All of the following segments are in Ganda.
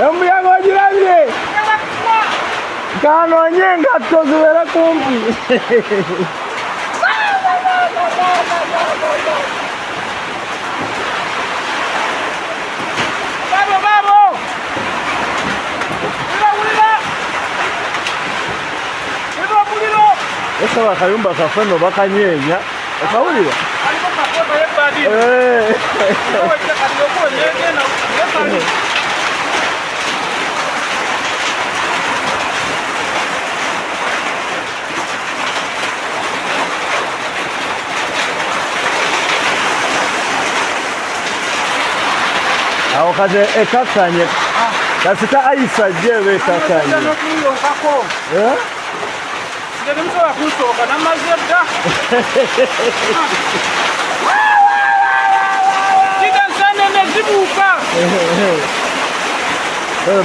Omulyango girabye kanoonye engatto ziwera kumpi. Ese akayumba kaffe no bakanyeenya okawulira. Awo kati ekkakkanye kasita ayisa jjeeba ekkakkanye.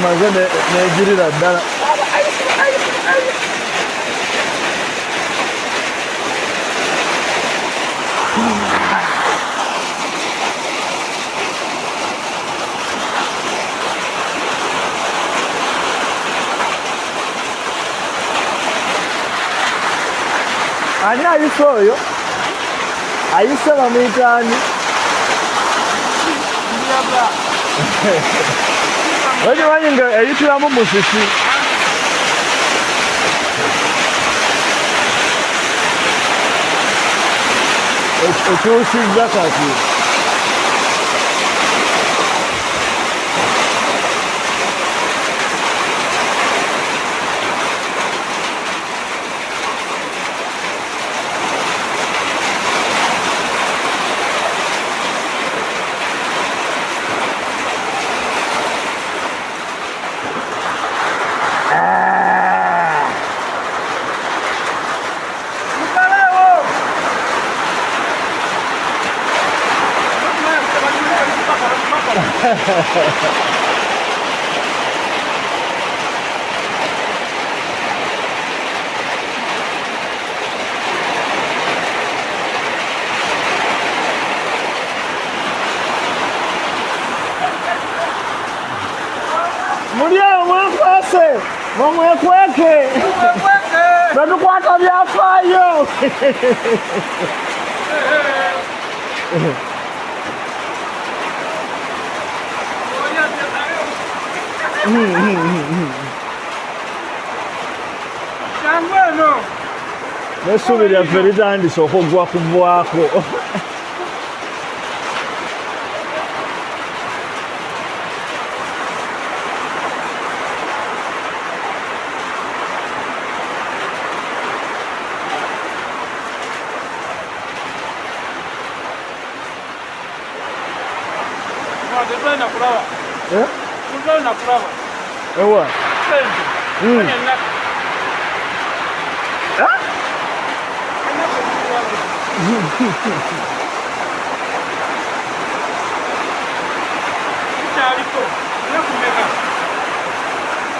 Maze negirira ddala. Ani ayise oyo? Ayise bamuyita ani? Okimanyi nga eyitiramu musisi. Ekyusizza kati. Mulio mwekwase, mwemwekweke. Batukwata byafaayo. Nessubi lyaffe litandise okuggwa kuggwako. Ewa.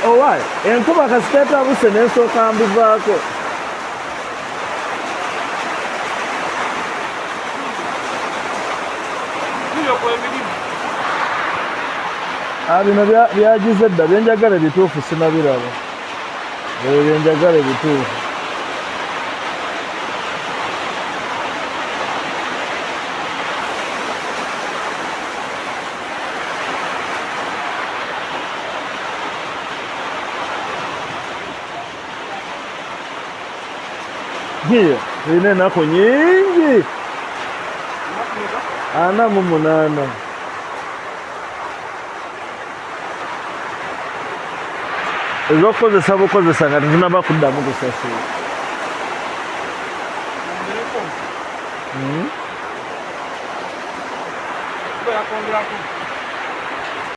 Oh, why? Enkuba kasita etabuse n'esooka mbivaako. Bino byagize dda byenjagala ebituufu sinabiraba. Byenjagala ebituufu. Tulina ennaku nyingi. 48. Ezokukozesa bukozesa nga tetunaba kuddamu kusasula.